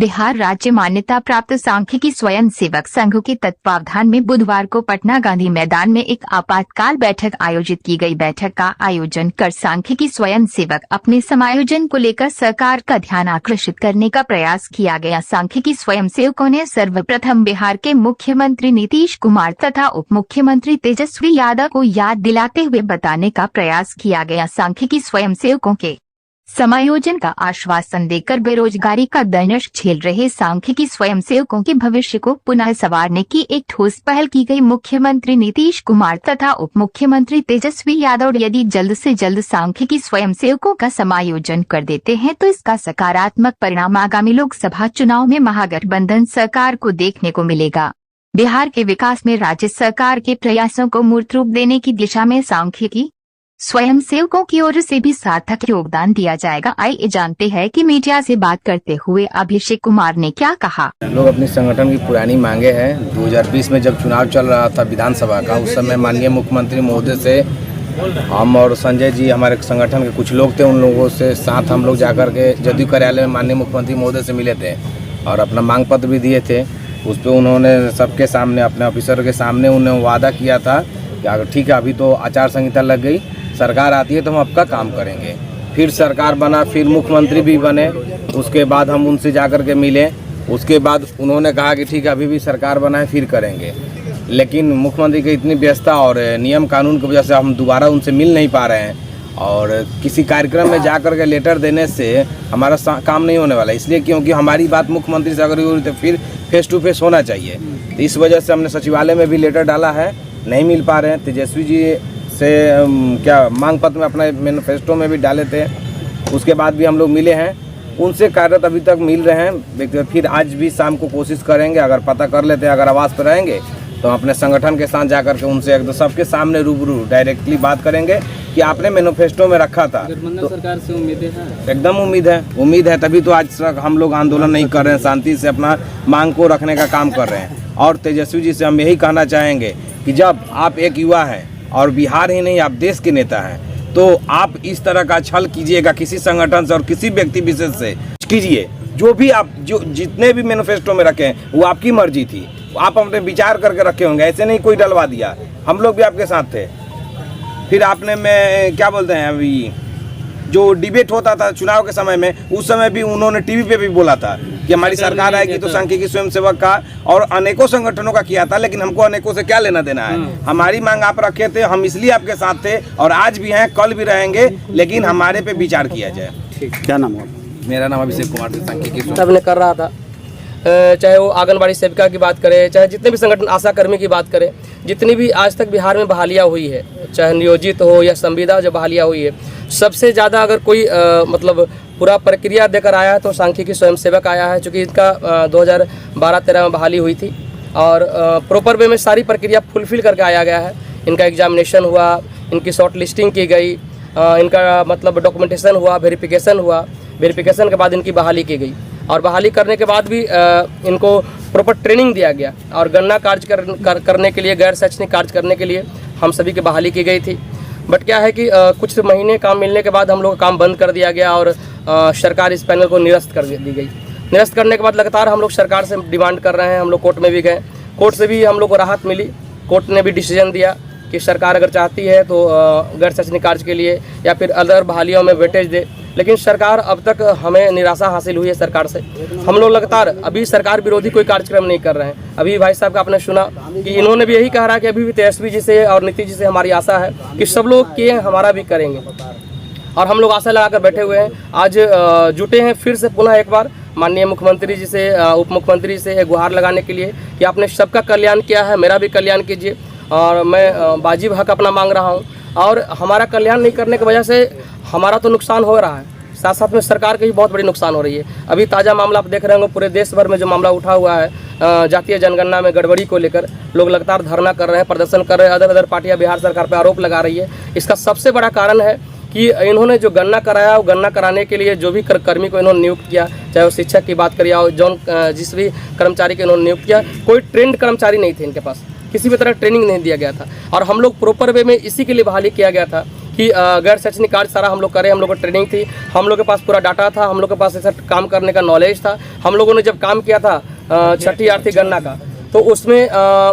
बिहार राज्य मान्यता प्राप्त सांख्यिकी स्वयं सेवक संघ के तत्वावधान में बुधवार को पटना गांधी मैदान में एक आपातकाल बैठक आयोजित की गई। बैठक का आयोजन कर सांख्यिकी स्वयं सेवक अपने समायोजन को लेकर सरकार का ध्यान आकर्षित करने का प्रयास किया गया। सांख्यिकी स्वयं सेवकों ने सर्वप्रथम बिहार के मुख्यमंत्री नीतीश कुमार तथा उप मुख्यमंत्री तेजस्वी यादव को याद दिलाते हुए बताने का प्रयास किया गया। सांख्यिकी स्वयं सेवकों के समायोजन का आश्वासन देकर बेरोजगारी का दंश झेल रहे सांख्यिकी स्वयंसेवकों के भविष्य को पुनः संवारने की एक ठोस पहल की गई। मुख्यमंत्री नीतीश कुमार तथा उप मुख्यमंत्री तेजस्वी यादव यदि जल्द से जल्द सांख्यिकी स्वयंसेवकों का समायोजन कर देते हैं तो इसका सकारात्मक परिणाम आगामी लोकसभा चुनाव में महागठबंधन सरकार को देखने को मिलेगा। बिहार के विकास में राज्य सरकार के प्रयासों को मूर्त रूप देने की दिशा में सांख्यिकी स्वयं सेवकों की ओर से भी सार्थक योगदान दिया जाएगा। आइए जानते हैं कि मीडिया से बात करते हुए अभिषेक कुमार ने क्या कहा। लोग अपनी संगठन की पुरानी मांगे हैं। 2020 में जब चुनाव चल रहा था विधानसभा का, उस समय माननीय मुख्यमंत्री महोदय से हम और संजय जी हमारे संगठन के कुछ लोग थे, उन लोगों से साथ हम लोग जाकर के जदयू कार्यालय में माननीय मुख्यमंत्री महोदय से मिले थे और अपना मांग पत्र भी दिए थे। उस पर उन्होंने सबके सामने अपने ऑफिसर के सामने उन्हें वादा किया था कि अगर ठीक है, अभी तो आचार संहिता लग गई, सरकार आती है तो हम आपका काम करेंगे। फिर सरकार बना, फिर मुख्यमंत्री भी बने, उसके बाद हम उनसे जाकर के मिले। उसके बाद उन्होंने कहा कि ठीक है, अभी भी सरकार बना है, फिर करेंगे। लेकिन मुख्यमंत्री की इतनी व्यस्तता और नियम कानून की वजह से हम दोबारा उनसे मिल नहीं पा रहे हैं और किसी कार्यक्रम में जाकर के लेटर देने से हमारा काम नहीं होने वाला। इसलिए क्योंकि हमारी बात मुख्यमंत्री से अगर हुई तो फिर फेस टू फेस होना चाहिए। तो इस वजह से हमने सचिवालय में भी लेटर डाला है, नहीं मिल पा रहे हैं। तेजस्वी जी से क्या मांग पत्र में अपना मैनिफेस्टो में भी डाले थे, उसके बाद भी हम लोग मिले हैं। उनसे कार्यरत अभी तक मिल रहे हैं। फिर आज भी शाम को कोशिश करेंगे, अगर पता कर लेते हैं, अगर आवाज़ पर रहेंगे तो अपने संगठन के साथ जाकर के उनसे एकदम सबके सामने रूबरू डायरेक्टली बात करेंगे कि आपने मैनिफेस्टो में रखा था। तो सरकार से उम्मीदें हैं, एकदम उम्मीद है, तभी तो आज तक हम लोग आंदोलन नहीं कर रहे हैं, शांति से अपना मांग को रखने का काम कर रहे हैं। और तेजस्वी जी से हम यही कहना चाहेंगे कि जब आप एक युवा हैं और बिहार ही नहीं, आप देश के नेता हैं, तो आप इस तरह का छल कीजिएगा किसी संगठन से और किसी व्यक्ति विशेष से कीजिए। जो भी आप जितने भी मैनिफेस्टो में रखे हैं वो आपकी मर्जी थी, आप अपने विचार करके रखे होंगे, ऐसे नहीं कोई डलवा दिया। हम लोग भी आपके साथ थे। फिर आपने में क्या बोलते हैं, अभी जो डिबेट होता था चुनाव के समय में, उस समय भी उन्होंने टीवी पे भी बोला था कि हमारी सरकार आएगी तो सांख्यिकी स्वयंसेवक का और अनेकों संगठनों का किया था, लेकिन हमको अनेकों से क्या लेना देना है। हमारी मांग आप रखे थे, हम इसलिए आपके साथ थे और आज भी हैं, कल भी रहेंगे, लेकिन हमारे पे विचार किया जाए। ठीक, क्या नाम है? मेरा नाम अभिषेक कुमार सांख्यिकी सबने कर रहा था, चाहे वो आंगनबाड़ी सेविका की बात करें, चाहे जितने भी संगठन आशा कर्मी की बात करें, जितनी भी आज तक बिहार में बहालियाँ हुई है, चाहे नियोजित हो या संविदा जो बहालियाँ हुई है, सबसे ज़्यादा अगर कोई मतलब पूरा प्रक्रिया देकर आया है तो सांख्यिकी स्वयंसेवक आया है। चूँकि इनका 2012-13 में बहाली हुई थी और प्रॉपर वे में सारी प्रक्रिया फुलफिल करके आया गया है। इनका एग्जामिनेशन हुआ, इनकी शॉर्ट लिस्टिंग की गई, इनका मतलब डॉक्यूमेंटेशन हुआ, वेरिफिकेशन हुआ, वेरिफिकेशन के बाद इनकी बहाली की गई और बहाली करने के बाद भी इनको प्रॉपर ट्रेनिंग दिया गया और गणना कार्य करने के लिए, गैर शैक्षणिक कार्य करने के लिए हम सभी की बहाली की गई थी। बट क्या है कि कुछ महीने काम मिलने के बाद हम लोग काम बंद कर दिया गया और सरकार इस पैनल को निरस्त कर दी गई। निरस्त करने के बाद लगातार हम लोग सरकार से डिमांड कर रहे हैं। हम लोग कोर्ट में भी गए, कोर्ट से भी हम लोग को राहत मिली। कोर्ट ने भी डिसीजन दिया कि सरकार अगर चाहती है तो गैर शैक्षणिक कार्य के लिए या फिर अदर बहालियों में वेटेज दे, लेकिन सरकार अब तक हमें निराशा हासिल हुई है सरकार से। हम लोग लगातार अभी सरकार विरोधी कोई कार्यक्रम नहीं कर रहे हैं। अभी भाई साहब का आपने सुना कि इन्होंने भी यही कह रहा है कि अभी भी तेजस्वी जी से और नीतीश जी से हमारी आशा है कि सब लोग किए, हमारा भी करेंगे और हम लोग आशा लगाकर बैठे हुए हैं। आज जुटे हैं फिर से पुनः एक बार माननीय मुख्यमंत्री जी से, उप मुख्यमंत्री से गुहार लगाने के लिए कि आपने सबका कल्याण किया है, मेरा भी कल्याण कीजिए और मैं वाजिब हक अपना मांग रहा हूँ। और हमारा कल्याण नहीं करने की वजह से हमारा तो नुकसान हो रहा है, साथ साथ में सरकार की भी बहुत बड़ी नुकसान हो रही है। अभी ताज़ा मामला आप देख रहे होंगे, पूरे देश भर में जो मामला उठा हुआ है जातीय जनगणना में गड़बड़ी को लेकर, लोग लगातार धरना कर रहे हैं, प्रदर्शन कर रहे हैं, अदर पार्टियां बिहार सरकार पर आरोप लगा रही है। इसका सबसे बड़ा कारण है कि इन्होंने जो गणना कराया, वो गणना कराने के लिए जो भी कर्मी को इन्होंने नियुक्त किया, चाहे वो शिक्षक की बात करिए, जिस भी कर्मचारी को इन्होंने नियुक्त किया, कोई ट्रेंड कर्मचारी नहीं थे इनके पास, किसी भी तरह ट्रेनिंग नहीं दिया गया था। और हम लोग प्रॉपर वे में इसी के लिए बहाली किया गया था कि गैर शैक्षणिक कार्य सारा हम लोग करें। हम लोग को ट्रेनिंग थी, हम लोग के पास पूरा डाटा था, हम लोग के पास ऐसा काम करने का नॉलेज था। हम लोगों ने जब काम किया था छठी आर्थिक गणना का, तो उसमें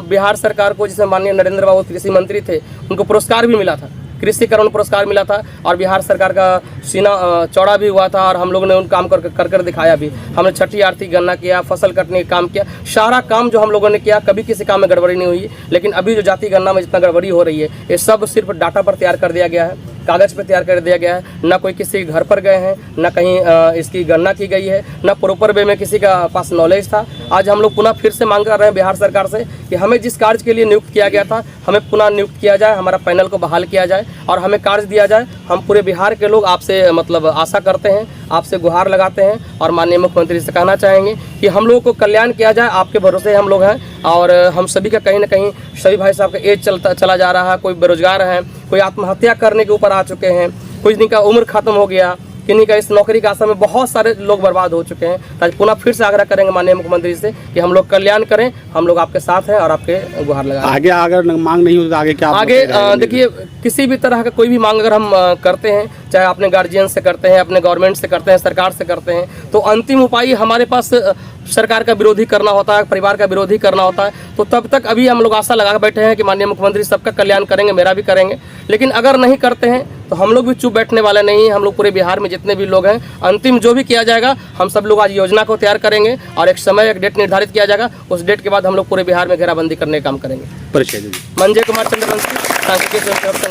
बिहार सरकार को, जिसमें माननीय नरेंद्र बाबू कृषि मंत्री थे, उनको पुरस्कार भी मिला था, कृषि करण पुरस्कार मिला था। और बिहार सरकार का सीना चौड़ा भी हुआ था और हम लोगों ने उन काम कर दिखाया भी। हमने छठी आर्थिक गणना किया, फसल कटने का काम किया, सारा काम जो हम लोगों ने किया, कभी किसी काम में गड़बड़ी नहीं हुई। लेकिन अभी जो जाति गणना में जितना गड़बड़ी हो रही है, ये सब सिर्फ डाटा पर तैयार कर दिया गया है, कागज़ पर तैयार कर दिया गया है। ना कोई किसी के घर पर गए हैं, ना कहीं इसकी गणना की गई है, ना प्रॉपर वे में किसी का पास नॉलेज था। आज हम लोग पुनः फिर से मांग कर रहे हैं बिहार सरकार से कि हमें जिस कार्य के लिए नियुक्त किया गया था, हमें पुनः नियुक्त किया जाए, हमारा पैनल को बहाल किया जाए और हमें कार्य दिया जाए। हम पूरे बिहार के लोग आपसे मतलब आशा करते हैं, आपसे गुहार लगाते हैं और माननीय मुख्यमंत्री से कहना चाहेंगे कि हम लोगों को कल्याण किया जाए। आपके भरोसे हम लोग हैं और हम सभी का कहीं ना कहीं, सभी भाई साहब का एज चला जा रहा है, कोई बेरोजगार है, कोई आत्महत्या करने के ऊपर आ चुके हैं, कुछ दिन का उम्र खत्म हो गया, किन्हीं का इस नौकरी का आशा में बहुत सारे लोग बर्बाद हो चुके हैं। आज पुनः फिर से आग्रह करेंगे माननीय मुख्यमंत्री से कि हम लोग कल्याण करें, हम लोग आपके साथ हैं और आपके गुहार लगा। आगे अगर मांग नहीं होती तो आगे क्या? आगे देखिए, किसी भी तरह का कोई भी मांग अगर हम करते हैं, चाहे अपने गार्जियन से करते हैं, अपने गवर्नमेंट से करते हैं, सरकार से करते हैं, तो अंतिम उपाय हमारे पास सरकार का विरोधी करना होता है, परिवार का विरोधी करना होता है। तो तब तक अभी हम लोग आशा लगा बैठे हैं कि माननीय मुख्यमंत्री सबका कल्याण करेंगे, मेरा भी करेंगे। लेकिन अगर नहीं करते हैं तो हम लोग भी चुप बैठने वाले नहीं हैं। हम लोग पूरे बिहार में जितने भी लोग हैं, अंतिम जो भी किया जाएगा, हम सब लोग आज योजना को तैयार करेंगे और एक समय, एक डेट निर्धारित किया जाएगा। उस डेट के बाद हम लोग पूरे बिहार में घेराबंदी करने का काम करेंगे। परिचय दीजिए। मंजय कुमार चंद्रवंशी, सांख्यिकी स्वयंसेवक संघ।